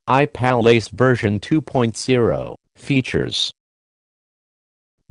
Pal Ace version 2.0. Features.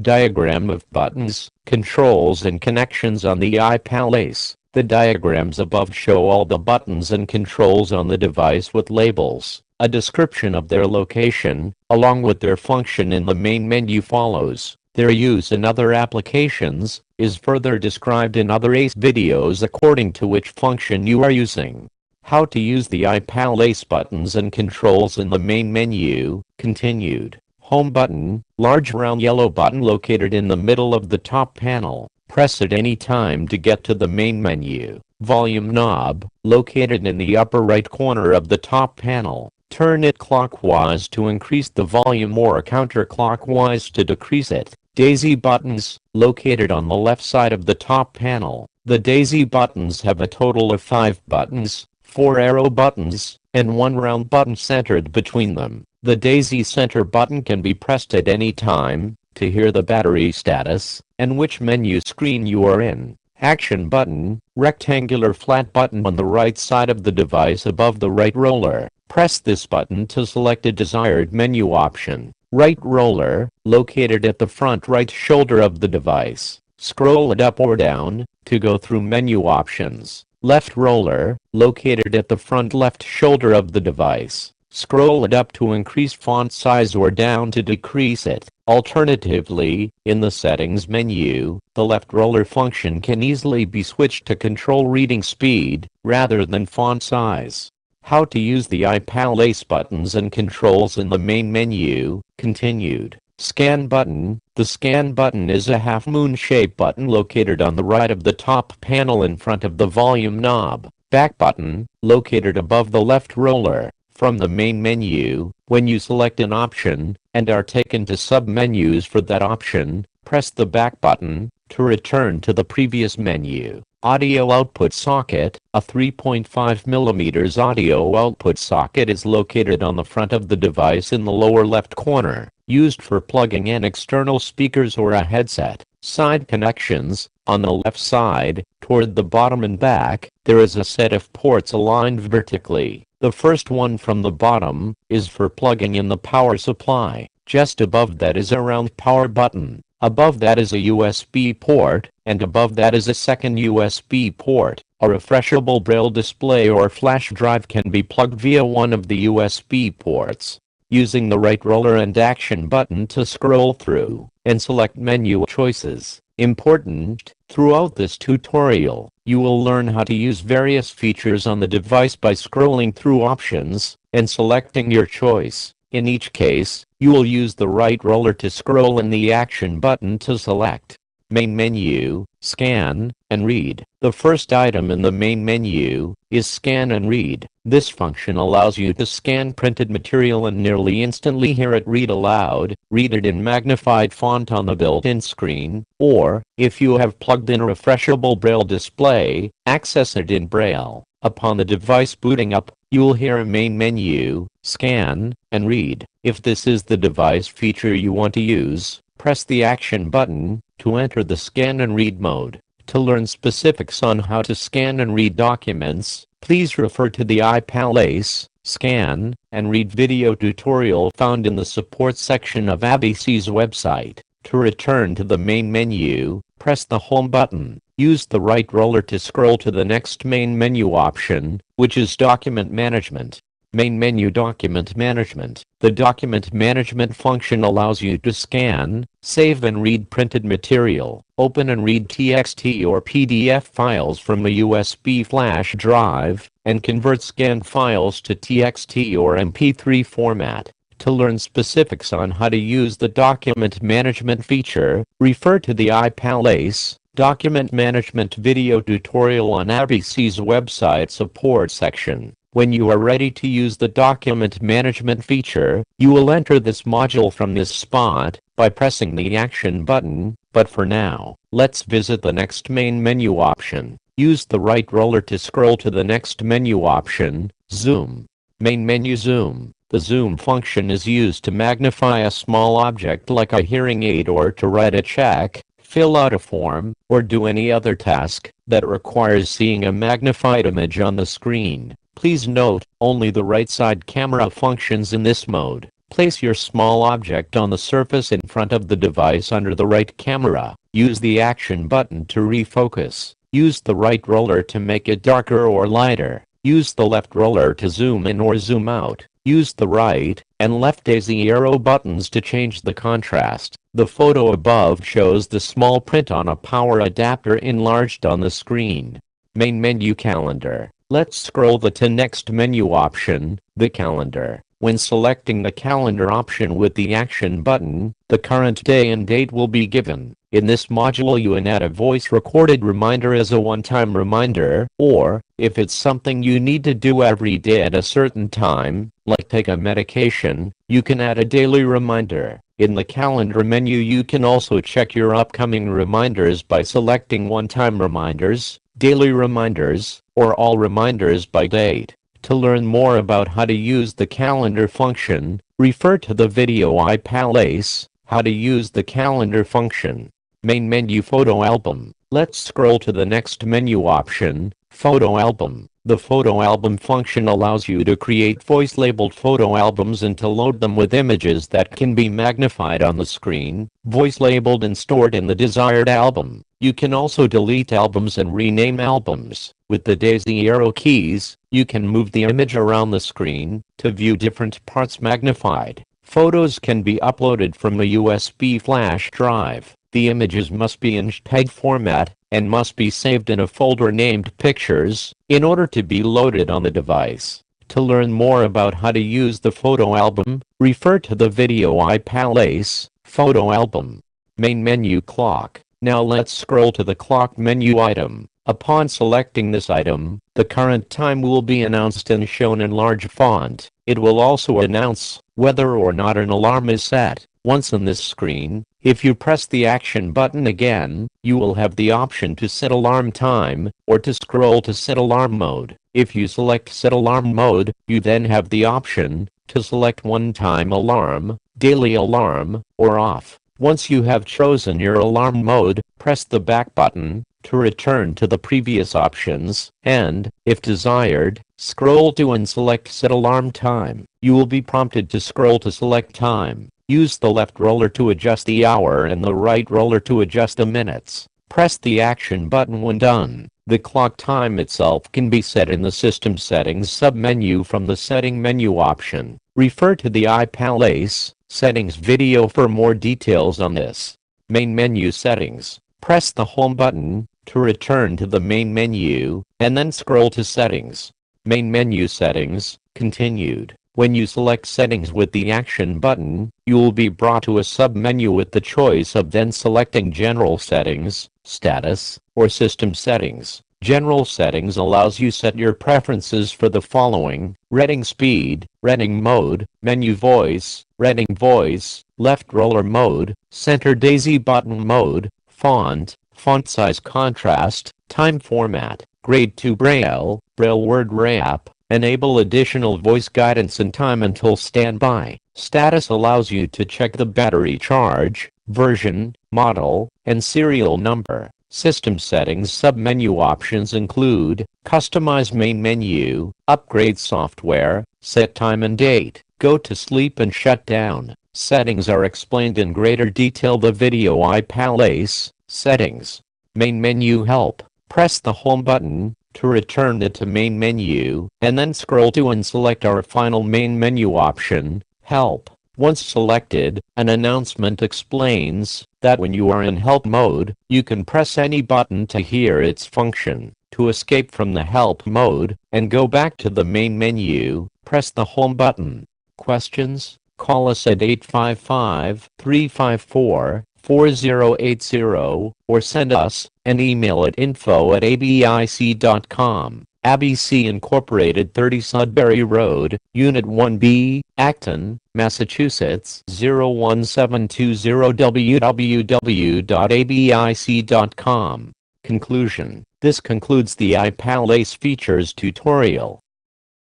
Diagram of buttons, controls and connections on the Pal Ace. The diagrams above show all the buttons and controls on the device with labels. A description of their location, along with their function in the main menu follows. Their use in other applications is further described in other ACE videos according to which function you are using. How to use the Pal Ace buttons and controls in the main menu, continued. Home button, large round yellow button located in the middle of the top panel. Press it any time to get to the main menu. Volume knob, located in the upper right corner of the top panel. Turn it clockwise to increase the volume or counterclockwise to decrease it. Daisy buttons, located on the left side of the top panel. The daisy buttons have a total of 5 buttons, 4 arrow buttons, and 1 round button centered between them. The daisy center button can be pressed at any time to hear the battery status and which menu screen you are in. Action button, rectangular flat button on the right side of the device above the right roller. Press this button to select a desired menu option. Right roller, located at the front right shoulder of the device. Scroll it up or down to go through menu options. Left roller, located at the front left shoulder of the device. Scroll it up to increase font size or down to decrease it. Alternatively, in the settings menu, the left roller function can easily be switched to control reading speed rather than font size. How to use the Pal Ace buttons and controls in the main menu, continued. Scan button. The scan button is a half-moon shape button located on the right of the top panel in front of the volume knob. Back button, located above the left roller. From the main menu, when you select an option and are taken to sub-menus for that option, press the back button to return to the previous menu. Audio output socket. A 3.5mm audio output socket is located on the front of the device in the lower left corner, used for plugging in external speakers or a headset. Side connections. On the left side, toward the bottom and back, there is a set of ports aligned vertically. The first one from the bottom is for plugging in the power supply. Just above that is a round power button. Above that is a USB port, and above that is a second USB port. A refreshable braille display or flash drive can be plugged via one of the USB ports. Using the right roller and action button to scroll through and select menu choices. Important, throughout this tutorial, you will learn how to use various features on the device by scrolling through options and selecting your choice. In each case, you will use the right roller to scroll and the action button to select. Main menu, scan, and read. The first item in the main menu is scan and read. This function allows you to scan printed material and nearly instantly hear it read aloud, read it in magnified font on the built-in screen, or, if you have plugged in a refreshable braille display, access it in braille. Upon the device booting up, you will hear a main menu, scan, and read. If this is the device feature you want to use, press the action button to enter the scan and read mode. To learn specifics on how to scan and read documents, please refer to the Pal Ace scan and read video tutorial found in the support section of ABC's website. To return to the main menu, press the home button. Use the right roller to scroll to the next main menu option, which is document management. Main menu document management. The document management function allows you to scan, save and read printed material, open and read TXT or PDF files from a USB flash drive, and convert scanned files to TXT or MP3 format. To learn specifics on how to use the document management feature, refer to the Pal Ace document management video tutorial on ABC's website support section. When you are ready to use the document management feature, you will enter this module from this spot by pressing the action button, but for now, let's visit the next main menu option. Use the right roller to scroll to the next menu option, zoom. Main menu zoom. The zoom function is used to magnify a small object like a hearing aid or to write a check, fill out a form, or do any other task that requires seeing a magnified image on the screen. Please note, only the right side camera functions in this mode. Place your small object on the surface in front of the device under the right camera. Use the action button to refocus. Use the right roller to make it darker or lighter. Use the left roller to zoom in or zoom out. Use the right and left daisy arrow buttons to change the contrast. The photo above shows the small print on a power adapter enlarged on the screen. Main menu calendar. Let's scroll to next menu option, the calendar. When selecting the calendar option with the action button, the current day and date will be given. In this module you can add a voice recorded reminder as a one-time reminder, or, if it's something you need to do every day at a certain time, like take a medication, you can add a daily reminder. In the calendar menu you can also check your upcoming reminders by selecting one-time reminders, daily reminders, or all reminders by date. To learn more about how to use the calendar function, refer to the video Pal Ace, How to Use the Calendar Function. Main menu photo album. Let's scroll to the next menu option, photo album. The photo album function allows you to create voice-labeled photo albums and to load them with images that can be magnified on the screen, voice-labeled and stored in the desired album. You can also delete albums and rename albums. With the daisy arrow keys, you can move the image around the screen to view different parts magnified. Photos can be uploaded from a USB flash drive. The images must be in JPEG format and must be saved in a folder named Pictures in order to be loaded on the device. To learn more about how to use the photo album, refer to the video Pal Ace, Photo Album. Main menu clock. Now let's scroll to the clock menu item. Upon selecting this item, the current time will be announced and shown in large font. It will also announce whether or not an alarm is set. Once on this screen, if you press the action button again, you will have the option to set alarm time, or to scroll to set alarm mode. If you select set alarm mode, you then have the option to select one-time alarm, daily alarm, or off. Once you have chosen your alarm mode, press the back button to return to the previous options, and, if desired, scroll to and select set alarm time. You will be prompted to scroll to select time. Use the left roller to adjust the hour and the right roller to adjust the minutes. Press the action button when done. The clock time itself can be set in the System Settings submenu from the Setting menu option. Refer to the Pal Ace Settings video for more details on this. Main menu settings. Press the Home button to return to the main menu, and then scroll to Settings. Main menu settings, continued. When you select Settings with the Action button, you will be brought to a submenu with the choice of then selecting General Settings, Status, or System Settings. General Settings allows you set your preferences for the following: reading speed, reading mode, menu voice, reading voice, left roller mode, center daisy button mode, font, font size contrast, time format, grade 2 Braille, Braille word wrap. Enable additional voice guidance and time until standby. Status allows you to check the battery charge, version, model, and serial number. System settings submenu options include customize main menu, upgrade software, set time and date, go to sleep and shut down. Settings are explained in greater detail the video Pal Ace Settings. Main menu help. Press the Home button to return it to main menu, and then scroll to and select our final main menu option, Help. Once selected, an announcement explains that when you are in help mode, you can press any button to hear its function. To escape from the help mode and go back to the main menu, press the Home button. Questions? Call us at 855-354-4080 or send us an email at info@abic.com. ABC Incorporated, 30 Sudbury Road, Unit 1B, Acton, Massachusetts 01720, www.abic.com. Conclusion. This concludes the Pal Ace Features tutorial.